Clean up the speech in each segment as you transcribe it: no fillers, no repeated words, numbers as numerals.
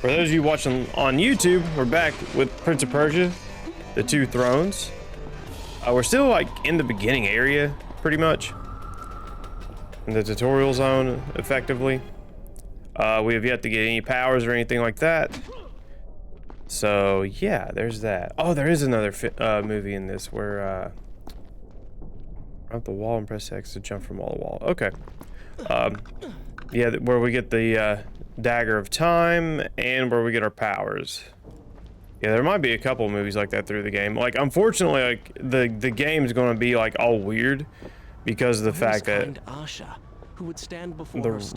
For those of you watching on YouTube, we're back with Prince of Persia, the Two Thrones. We're still like in the beginning area, pretty much. In the tutorial zone, effectively. We have yet to get any powers or anything like that. So yeah, there's that. Oh, there is another movie in this where up the wall and press X to jump from wall to wall. Okay. Yeah, where we get the dagger of time and where we get our powers. Yeah, there might be a couple movies like that through the game. Like, unfortunately, like the game's going to be like all weird because of the fact that the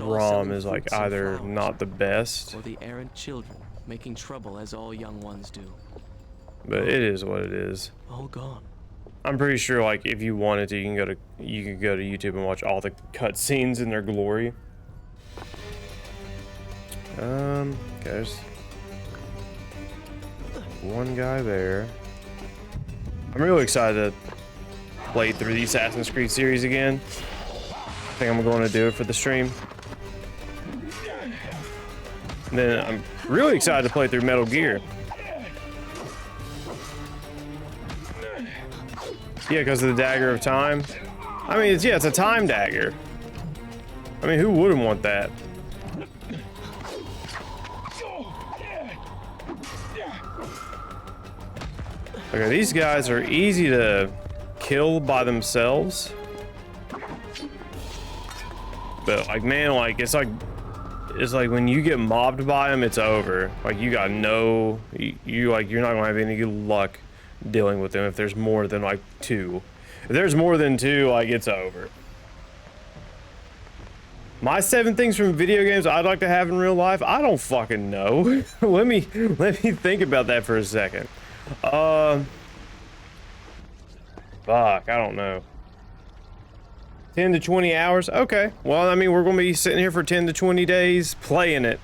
ROM is like either not the best or the errant children making trouble as all young ones do. But it is what it is. All gone. I'm pretty sure like if you wanted to, you can go to YouTube and watch all the cutscenes in their glory. There's one guy there. I'm really excited to play through the Assassin's Creed series again. I think I'm going to do it for the stream. And then I'm really excited to play through Metal Gear. Yeah, because of the dagger of time. I mean, it's a time dagger. I mean, who wouldn't want that? Okay, these guys are easy to kill by themselves. But like, man, like it's like when you get mobbed by them, it's over. Like you got no, you're not gonna have any luck dealing with them if there's more than like two. If there's more than two, like it's over. My 7 things from video games I'd like to have in real life, I don't fucking know. let me think about that for a second. Fuck, I don't know. 10 to 20 hours? Okay. Well, I mean, we're going to be sitting here for 10 to 20 days playing it.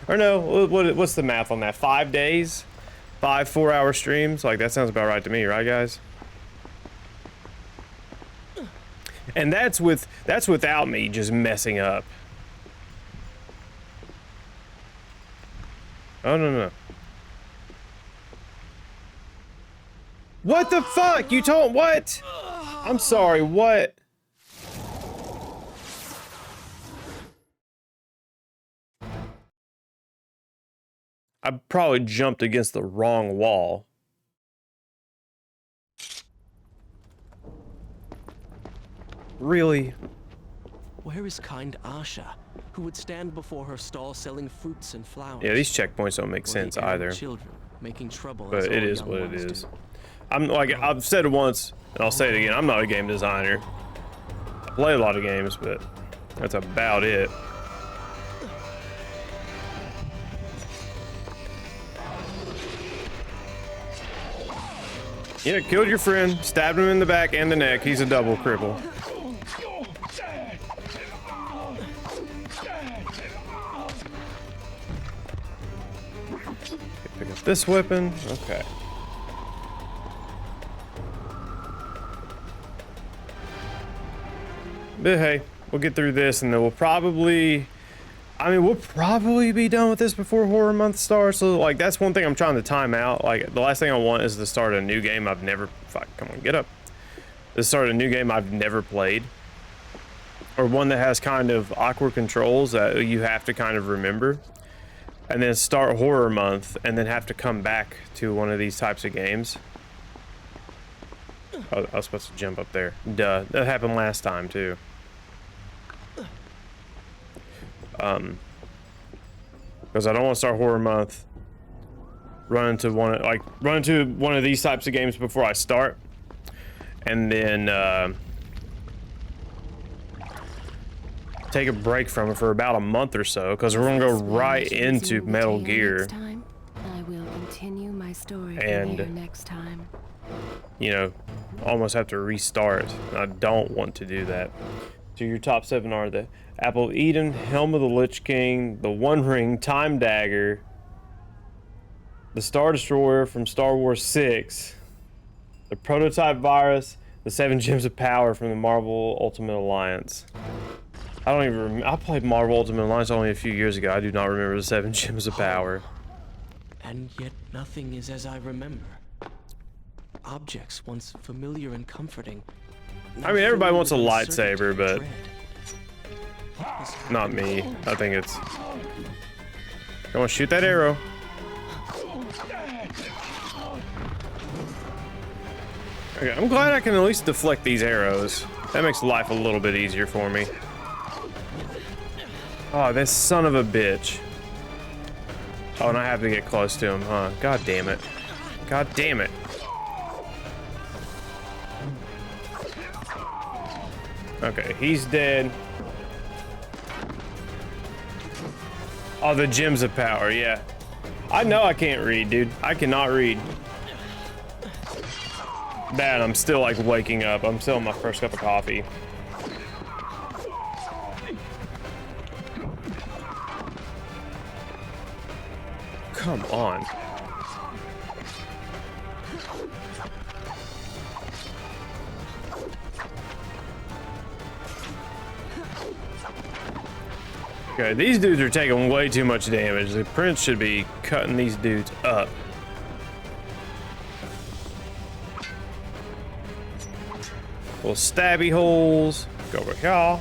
Or no, what's the math on that? 5 days? 5 4-hour streams? Like, that sounds about right to me, right, guys? And that's without me just messing up. Oh, no. What the fuck? You told what? I'm sorry, what? I probably jumped against the wrong wall. Really? Where is kind Asha, who would stand before her stall selling fruits and flowers? Yeah, these checkpoints don't make sense either. Children making trouble, but it is what it is. I'm like, I've said it once and I'll say it again, I'm not a game designer. I play a lot of games, but that's about it. Yeah, killed your friend, stabbed him in the back and the neck. He's a double cripple. Pick up this weapon. Okay. But hey, we'll get through this and then we'll probably be done with this before Horror Month starts. So like, that's one thing I'm trying to time out. Like, the last thing I want is to start a new game I've never, come on, get up. To start a new game I've never played. Or one that has kind of awkward controls that you have to kind of remember. And then start Horror Month and then have to come back to one of these types of games. Oh, I was supposed to jump up there. Duh, that happened last time too. Because I don't want to start Horror Month, run into one of these types of games before I start, and then take a break from it for about a month or so, because we're gonna go right into Metal Gear. I will continue my story and next time. You know, almost have to restart. I don't want to do that. So your top 7 are the Apple of Eden, Helm of the Lich King, the One Ring, Time Dagger, the Star Destroyer from Star Wars 6, the Prototype Virus, the 7 Gems of Power from the Marvel Ultimate Alliance. I don't even I played Marvel Ultimate Alliance only a few years ago. I do not remember the 7 gems of power. And yet nothing is as I remember. Objects once familiar and comforting. I mean, everybody wants a lightsaber, but not me. I think it's... Go on, shoot that arrow. Okay, I'm glad I can at least deflect these arrows. That makes life a little bit easier for me. Oh, this son of a bitch. Oh, and I have to get close to him, huh? God damn it. God damn it. Okay, he's dead. Oh, the gems of power, yeah. I know I can't read, dude. I cannot read. Bad, I'm still like waking up. I'm still on my first cup of coffee. Come on. Okay, these dudes are taking way too much damage. The prince should be cutting these dudes up. Little stabby holes. Go over here.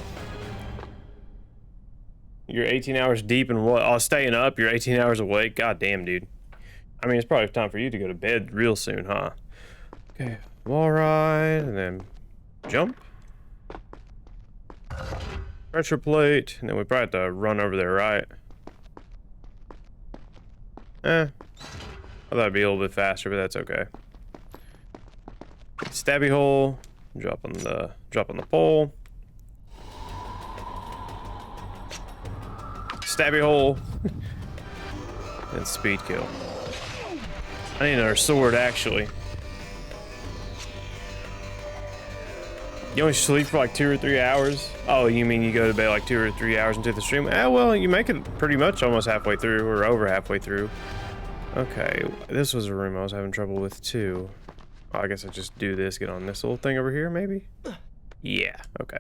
You're 18 hours deep in what? Oh, staying up. You're 18 hours awake. God damn, dude. I mean, it's probably time for you to go to bed real soon, huh? Okay, wall ride, and then jump. Pressure plate, and then we probably have to run over there, right? I thought it'd be a little bit faster, but that's okay. Stabby hole. Drop on the pole. Stabby hole. And speed kill. I need another sword, actually. You only sleep for like 2 or 3 hours? Oh, you mean you go to bed like 2 or 3 hours into the stream? Well, you make it pretty much almost halfway through, or over halfway through. Okay, this was a room I was having trouble with too. Oh, I guess I just do this, get on this little thing over here, maybe? Yeah, okay.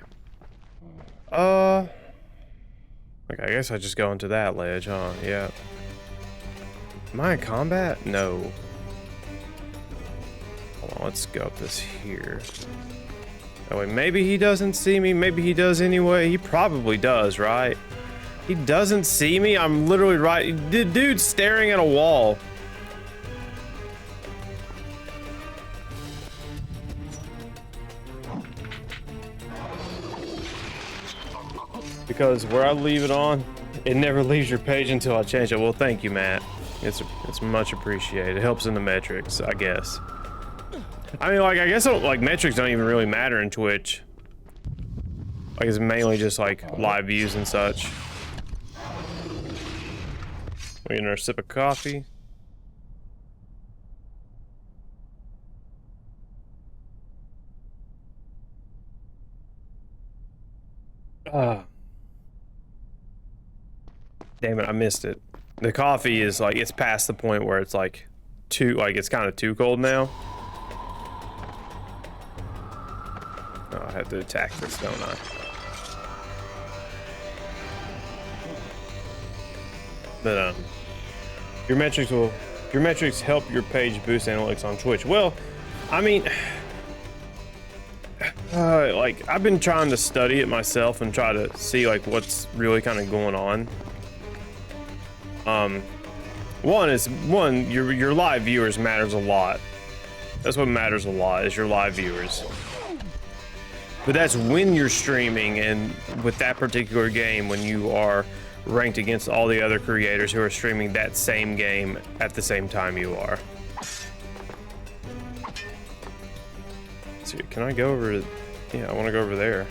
Okay, I guess I just go into that ledge, huh? Yeah. Am I in combat? No. Hold on, let's go up this here. Oh wait, maybe he doesn't see me, maybe he does anyway. He probably does, right? He doesn't see me? I'm literally right. The dude's staring at a wall. Because where I leave it on, it never leaves your page until I change it. Well, thank you, Matt. It's much appreciated. It helps in the metrics, I guess. I mean, like, I guess like metrics don't even really matter in Twitch. Like, it's mainly just like live views and such. We get another sip of coffee. Damn it, I missed it. The coffee is like, it's past the point where it's like it's kind of too cold now. Oh, I have to attack this, don't I? But your metrics help your page boost analytics on Twitch. Well, I mean, like, I've been trying to study it myself and try to see like what's really kind of going on. One, your live viewers matters a lot. That's what matters a lot, is your live viewers. But that's when you're streaming, and with that particular game, when you are ranked against all the other creators who are streaming that same game at the same time you are. Let's see, can I go over? Yeah, I want to go over there.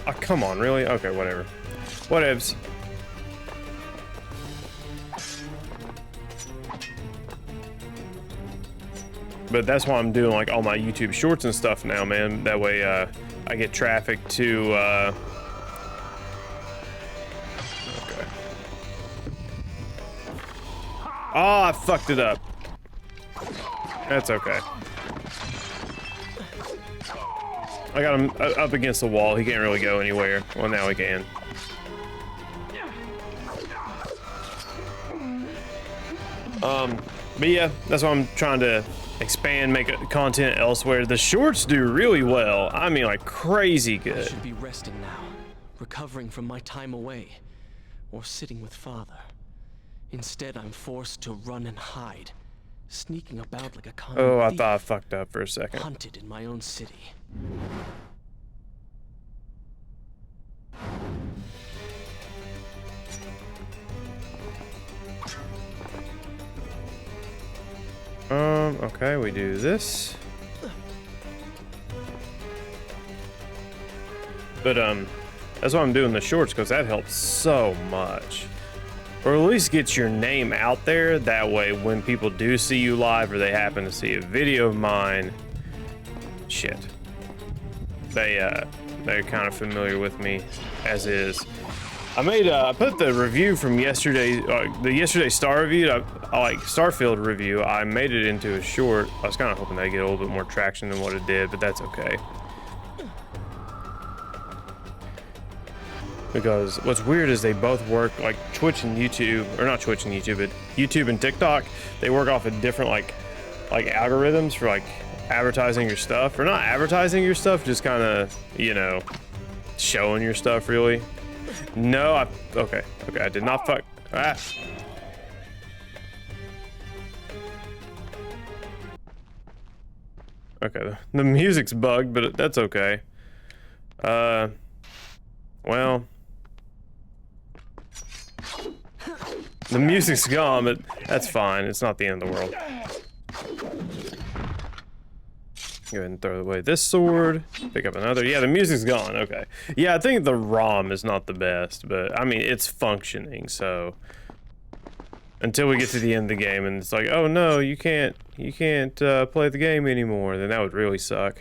Oh, come on, really? Okay, whatever. Whatevs. But that's why I'm doing like all my YouTube shorts and stuff now, man. That way I get traffic to okay. Oh, I fucked it up. That's okay. I got him up against the wall. He can't really go anywhere. Well, now he can. But yeah, that's why I'm trying to expand, make content elsewhere. The shorts do really well. I mean, like crazy I good. should be resting now, recovering from my time away, or sitting with Father. Instead, I'm forced to run and hide, sneaking about like a common Oh, I thief, thought I fucked up for a second. hunted in my own city. Okay, we do this. But, that's why I'm doing the shorts, because that helps so much. Or at least get your name out there. That way, when people do see you live, or they happen to see a video of mine, shit, they're kind of familiar with me as is. I put the review from yesterday, the yesterday Star review, I like Starfield review. I made it into a short. I was kind of hoping that'd get a little bit more traction than what it did, but that's okay. Because what's weird is they both work, like Twitch and YouTube, or not Twitch and YouTube, but YouTube and TikTok, they work off of different like algorithms for like advertising your stuff, or not advertising your stuff, just kind of, you know, showing your stuff really. No, okay, I did not fuck. Ah. Okay, the music's bugged, but that's okay. Well, the music's gone, but that's fine. It's not the end of the world. Go ahead and throw away this sword. Pick up another. Yeah, the music's gone. Okay. Yeah, I think the ROM is not the best, but I mean, it's functioning, so until we get to the end of the game and it's like, oh no, you can't play the game anymore, then that would really suck.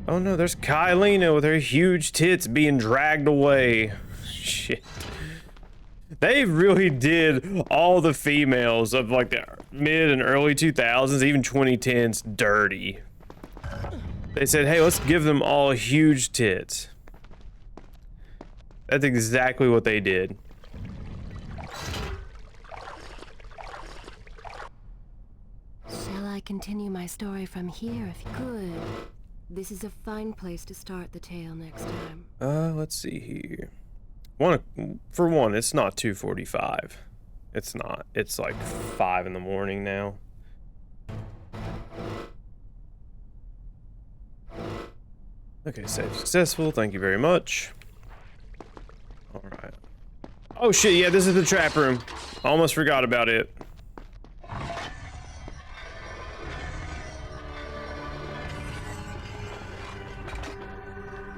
Oh no, there's Kylina with her huge tits being dragged away. Shit. They really did all the females of like the mid and early 2000s, even 2010s, dirty. They said, hey, let's give them all huge tits. That's exactly what they did. Shall I continue my story from here if you could? This is a fine place to start the tale next time. Let's see here. For one, it's not 2:45. It's not. It's like 5 in the morning now. Okay, save successful. Thank you very much. All right. Oh shit! Yeah, this is the trap room. Almost forgot about it.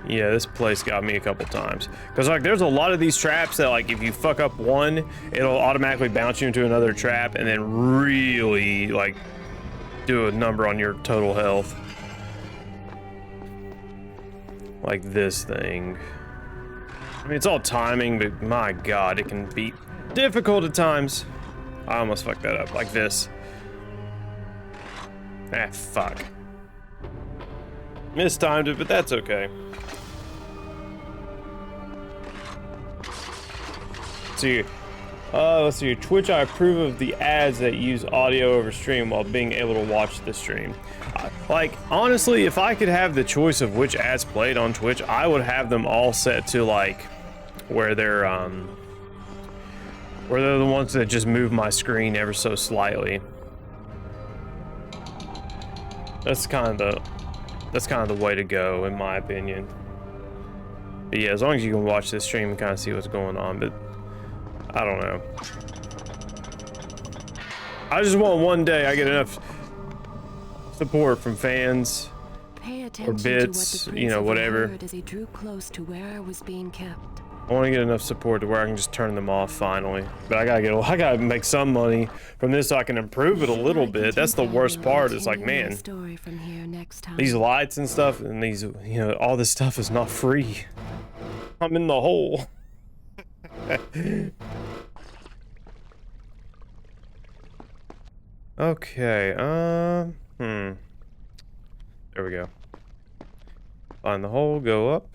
Yeah, this place got me a couple times. Because, like, there's a lot of these traps that, like, if you fuck up one, it'll automatically bounce you into another trap and then really, like, do a number on your total health. Like this thing. I mean, it's all timing, but my god, it can be difficult at times. I almost fucked that up. Like this. Ah, fuck. Mistimed it, but that's okay. Let's see. Twitch, I approve of the ads that use audio over stream while being able to watch the stream. Like, honestly, if I could have the choice of which ads played on Twitch, I would have them all set to like where they're the ones that just move my screen ever so slightly. That's kind of the way to go, in my opinion. But yeah, as long as you can watch this stream and kind of see what's going on, but I don't know. I just want one day I get enough support from fans or bits, you know, whatever. As he drew close to where I was being kept. I want to get enough support to where I can just turn them off finally. But I gotta make some money from this so I can improve it a little bit. That's the worst part. It's like, man, these lights and stuff and these, you know, all this stuff is not free. I'm in the hole. Okay, there we go. Find the hole, go up.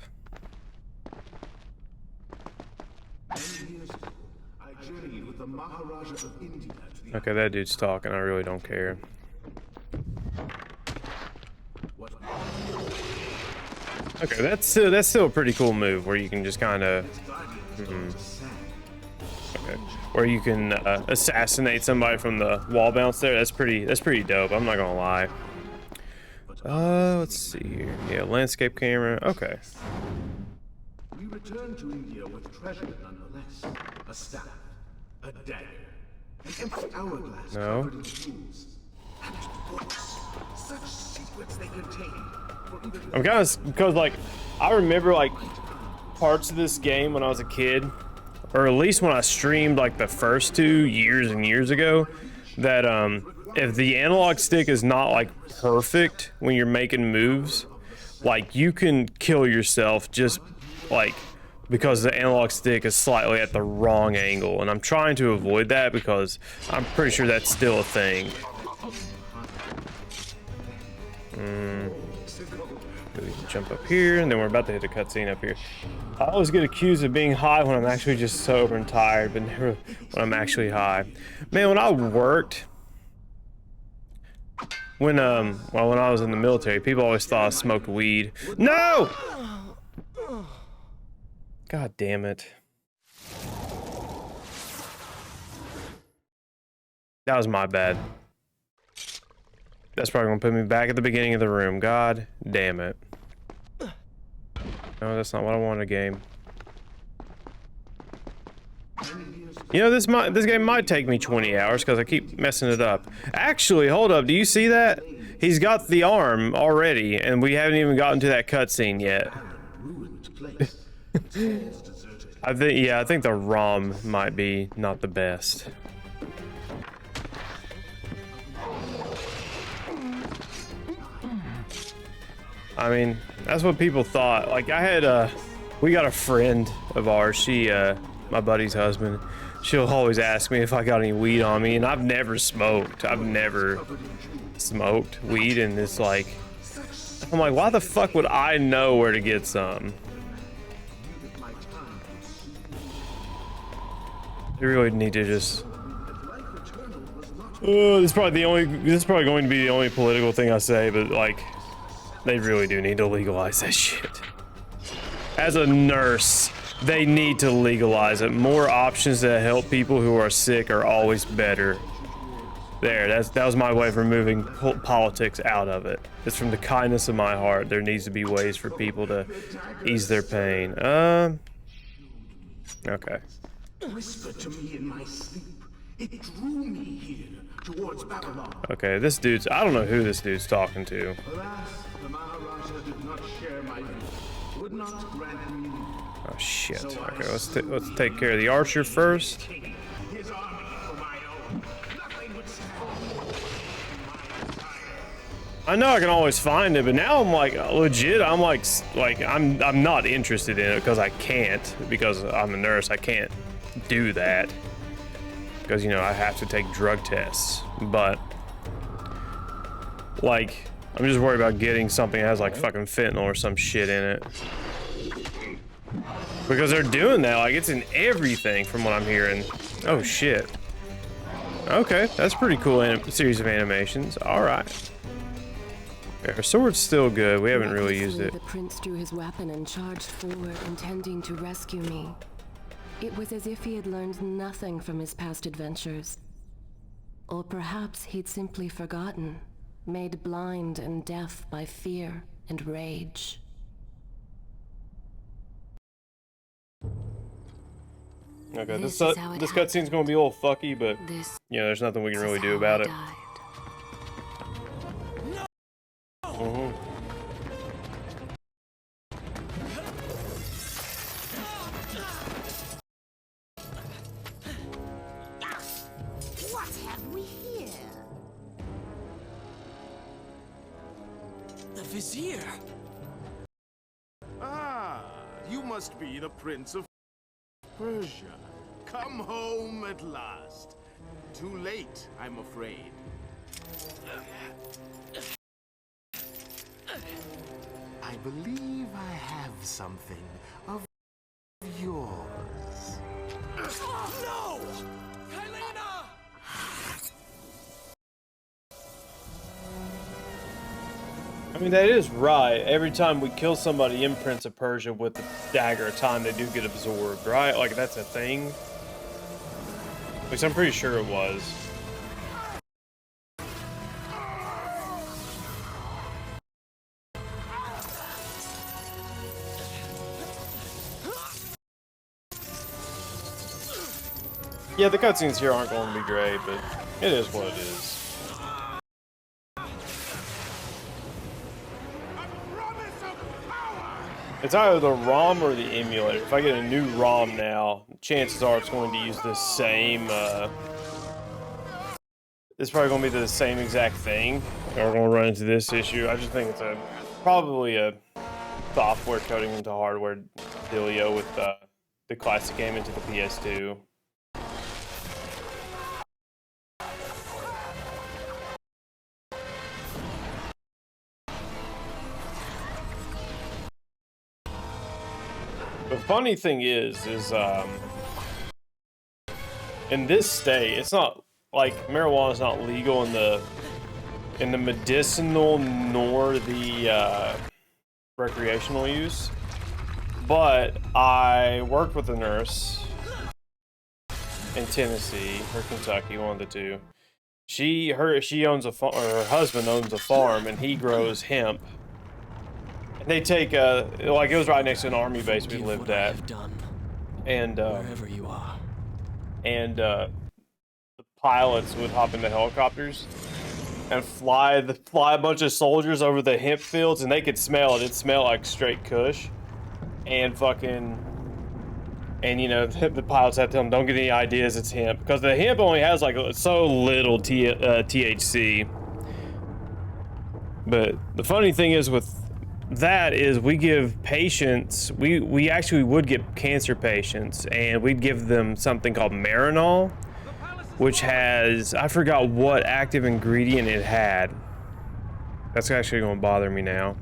Okay, that dude's talking. I really don't care. Okay, that's still a pretty cool move where you can just kind of, okay, where you can assassinate somebody from the wall bounce there. That's pretty dope. I'm not gonna lie. Let's see here. Yeah, landscape camera. Okay. We return to India with treasure nonetheless. A staff, a dagger, an empty hourglass covered in jewels, and books. Such secrets they contain. I'm kind of, because like, I remember like parts of this game when I was a kid, or at least when I streamed like the first 2 years and years ago, that if the analog stick is not like perfect when you're making moves, like you can kill yourself just like because the analog stick is slightly at the wrong angle, and I'm trying to avoid that because I'm pretty sure that's still a thing. We can jump up here, and then we're about to hit a cutscene up here. I always get accused of being high when I'm actually just sober and tired, but never when I'm actually high. Man, when I worked, when I was in the military, people always thought I smoked weed. No! God damn it. That was my bad. That's probably gonna put me back at the beginning of the room. God damn it. No, that's not what I want in a game. You know, this game might take me 20 hours because I keep messing it up. Actually, hold up. Do you see that? He's got the arm already, and we haven't even gotten to that cutscene yet. I think the ROM might be not the best. I mean, that's what people thought. Like, I had we got a friend of ours, she my buddy's husband. She'll always ask me if I got any weed on me, and I've never smoked. I've never smoked weed, and it's like, I'm like, why the fuck would I know where to get some? They really need to just. This is probably going to be the only political thing I say, but like, they really do need to legalize that shit. As a nurse, they need to legalize it. More options that help people who are sick are always better. There, that was my way of removing politics out of it. It's from the kindness of my heart. There needs to be ways for people to ease their pain. Okay. Whispered to me in my sleep. It drew me here towards Babylon. Okay, this dude's, I don't know who this dude's talking to. Alas, the Maharaja did not share my view. Would not grant me. Oh shit. Okay, let's take care of the archer first. His army for my own. Nothing would I know I can always find it, but now I'm like legit. I'm like I'm not interested in it because I can't, because I'm a nurse. I can't do that because, you know, I have to take drug tests. But like, I'm just worried about getting something that has like fucking fentanyl or some shit in it, because they're doing that. Like, it's in everything from what I'm hearing. Oh shit. Okay, that's pretty cool. Series of animations. All right. Our sword's still good. We haven't really used it. The prince drew his weapon and charged forward, intending to rescue me. It was as if he had learned nothing from his past adventures. Or perhaps he'd simply forgotten, made blind and deaf by fear and rage. Okay, this cutscene's gonna be a little fucky, but you know, there's nothing we can really do about it. What have we here? The Vizier! Ah, you must be the Prince of Persia. Come home at last. Too late, I'm afraid. I'm believe I have something of yours. No! Kylena! I mean, that is right. Every time we kill somebody in Prince of Persia with the dagger of time, they do get absorbed, right? Like, that's a thing. At least I'm pretty sure it was. Yeah, the cutscenes here aren't going to be great, but it is what it is. It's either the ROM or the emulator. If I get a new ROM now, chances are it's going to use the same, it's probably going to be the same exact thing. We're going to run into this issue. I just think it's probably a software coding into hardware dealio with the classic game into the PS2. The funny thing is in this state, it's not like marijuana is not legal in the medicinal nor the recreational use. But I worked with a nurse in Tennessee or Kentucky, one of the two. She owns a farm, or her husband owns a farm, and he grows hemp. They take like it was right next to an army base we lived at, and Wherever you are. And the pilots would hop into helicopters and fly a bunch of soldiers over the hemp fields, and they could smell it. It smelled like straight Kush, and you know, the pilots had to tell them, don't get any ideas, it's hemp, because the hemp only has like so little THC. But the funny thing is with that is we give patients, we actually would get cancer patients, and we'd give them something called Marinol, which has, I forgot what active ingredient it had. That's actually going to bother me now.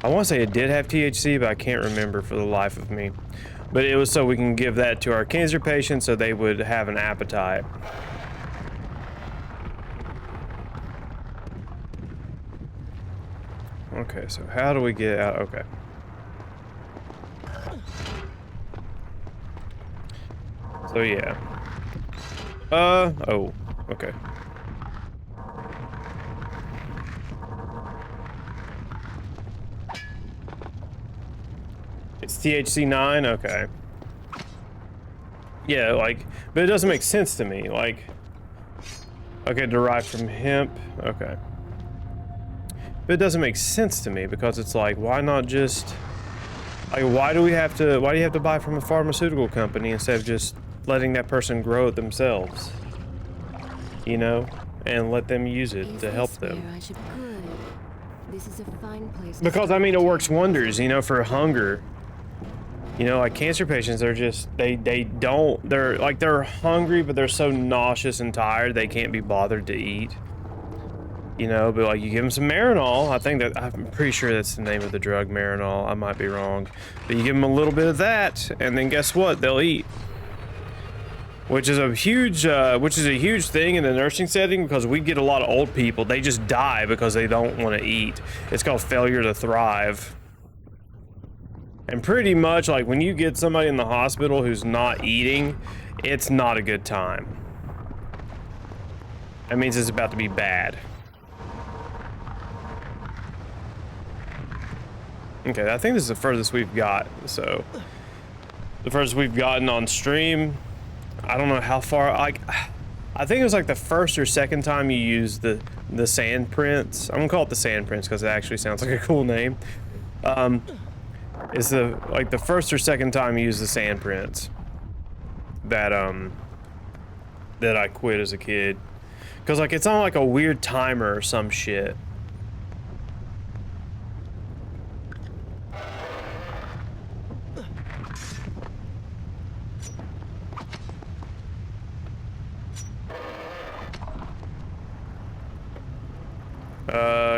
I want to say it did have THC, but I can't remember for the life of me. But it was so we can give that to our cancer patients so they would have an appetite. Okay, so how do we get out? Okay. So yeah. Oh, okay. It's THC 9? Okay. Yeah, like, but it doesn't make sense to me. Like, okay, derived from hemp. Okay. But it doesn't make sense to me because it's like, why not just, like, why do you have to buy from a pharmaceutical company instead of just letting that person grow it themselves? You know, and let them use it to help them. This is a fine place. Because I mean, it works wonders, you know, for hunger. You know, like cancer patients, they're just, they're hungry, but they're so nauseous and tired they can't be bothered to eat. You know, but like you give them some Marinol. I'm pretty sure that's the name of the drug, Marinol. I might be wrong. But you give them a little bit of that, and then guess what? They'll eat. Which is a huge thing in the nursing setting, because we get a lot of old people. They just die because they don't want to eat. It's called failure to thrive. And pretty much, like, when you get somebody in the hospital who's not eating, it's not a good time. That means it's about to be bad. Okay, I think this is the furthest we've got, so. The furthest we've gotten on stream. I don't know how far, like, I think it was like the first or second time you used the sand prints. I'm gonna call it the sand prints because it actually sounds like a cool name. It's the first or second time you used the sand prints that I quit as a kid. Cause like it's on like a weird timer or some shit.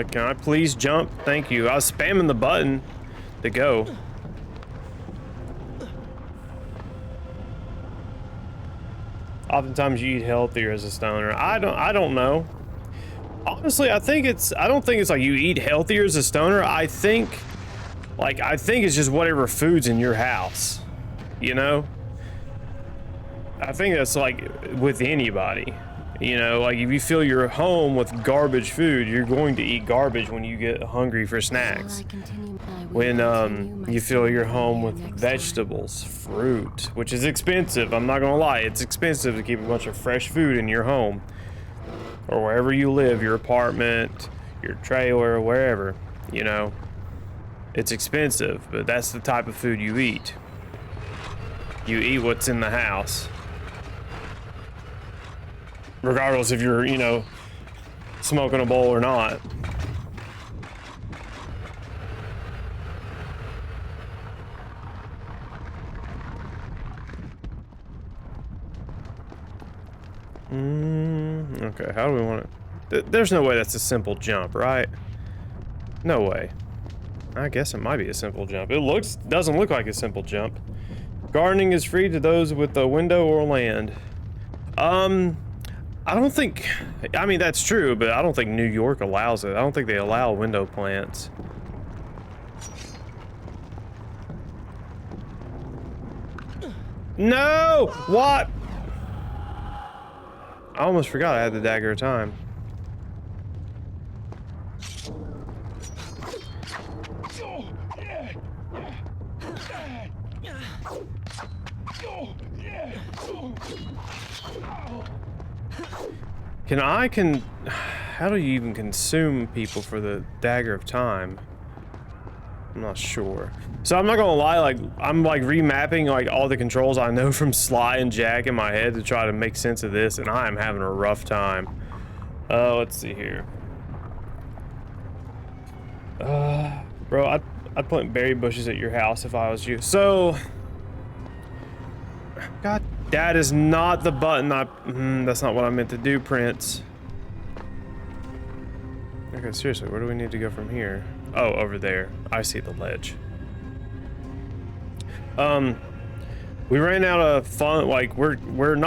Can I please jump? Thank you. I was spamming the button to go. Oftentimes you eat healthier as a stoner. I don't know. Honestly, I don't think it's like you eat healthier as a stoner. I think it's just whatever food's in your house, you know? I think that's like with anybody, you know, like if you fill your home with garbage food, you're going to eat garbage when you get hungry for snacks. When you fill your home with vegetables, fruit, which is expensive, I'm not gonna lie, it's expensive to keep a bunch of fresh food in your home or wherever you live, your apartment, your trailer, wherever, you know. It's expensive, but that's the type of food you eat. You eat what's in the house. Regardless if you're, you know, smoking a bowl or not. Okay, how do we want it? There's no way that's a simple jump, right? No way. I guess it might be a simple jump. It doesn't look like a simple jump. Gardening is free to those with a window or land. I don't think, I mean, that's true, but I don't think New York allows it. I don't think they allow window plants. No! What? I almost forgot I had the dagger of time. How do you even consume people for the dagger of time? I'm not sure. So I'm not gonna lie, like I'm like remapping like all the controls I know from Sly and Jack in my head to try to make sense of this, and I am having a rough time. Let's see here. Bro, I'd plant berry bushes at your house if I was you. So, God, that is not the button that's not what I meant to do, Prince. Okay, seriously, where do we need to go from here? Oh, over there. I see the ledge. We ran out of fun. Like we're a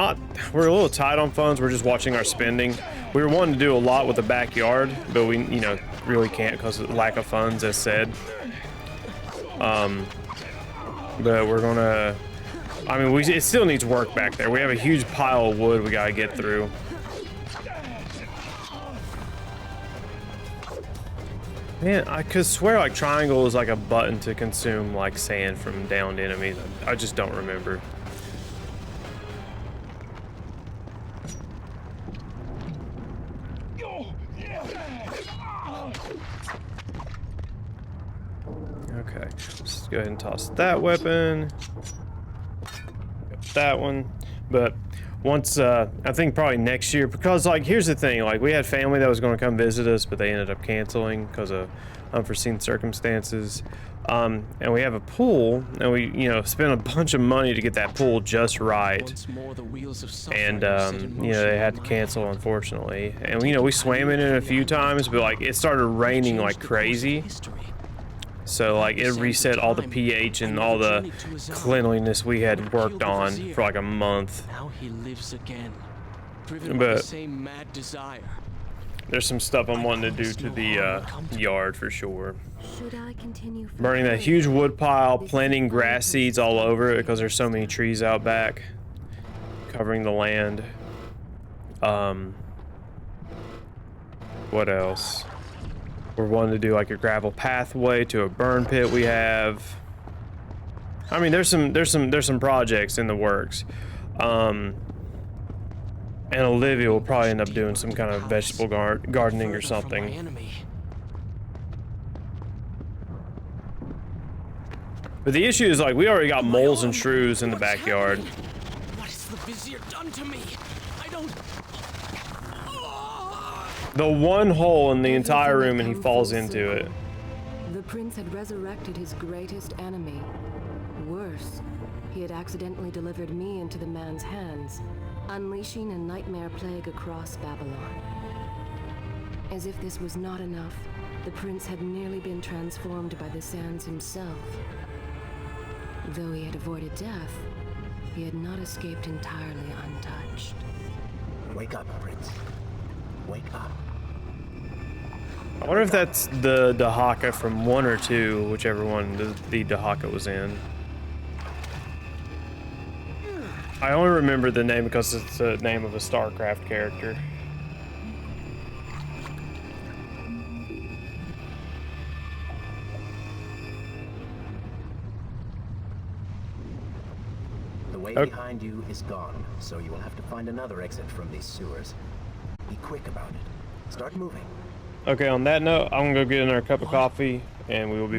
little tight on funds. We're just watching our spending. We were wanting to do a lot with the backyard, but we, you know, really can't because of lack of funds, as said. But we're gonna. I mean, it still needs work back there. We have a huge pile of wood we gotta get through. Man, I could swear like triangle is like a button to consume like sand from downed enemies. I just don't remember. Okay, let's go ahead and toss that weapon. That one, but once I think probably next year, because like here's the thing, like we had family that was going to come visit us, but they ended up canceling because of unforeseen circumstances. And we have a pool, and we, you know, spent a bunch of money to get that pool just right. And you know, they had to cancel, unfortunately. And you know, we swam in it a few times, but like it started raining like crazy. So like it reset all the pH and all the cleanliness we had worked on for like a month. Now he lives again, driven by the But same mad desire. there's some stuff I'm wanting to do to the yard for sure. Should I continue Burning that huge wood pile, planting grass seeds all over it because there's so many trees out back, covering the land. What else? We're wanting to do like a gravel pathway to a burn pit we have. I mean, there's some projects in the works. And Olivia will probably end up doing some kind of vegetable gardening or something. But the issue is like we already got moles and shrews in the backyard. What has the Vizier done to me? I don't. The one hole in the entire room and he falls into it. The prince had resurrected his greatest enemy. Worse, he had accidentally delivered me into the man's hands, unleashing a nightmare plague across Babylon. As if this was not enough, The prince had nearly been transformed by the sands himself. Though he had avoided death, he had not escaped entirely untouched. Wake up, Prince. Wake up. I wonder if that's the Dahaka from 1 or 2, whichever one the Dahaka was in. I only remember the name because it's the name of a StarCraft character. The way behind you is gone, so you will have to find another exit from these sewers. Be quick about it. Start moving. Okay, on that note, I'm gonna go get another cup of coffee, and we will be back.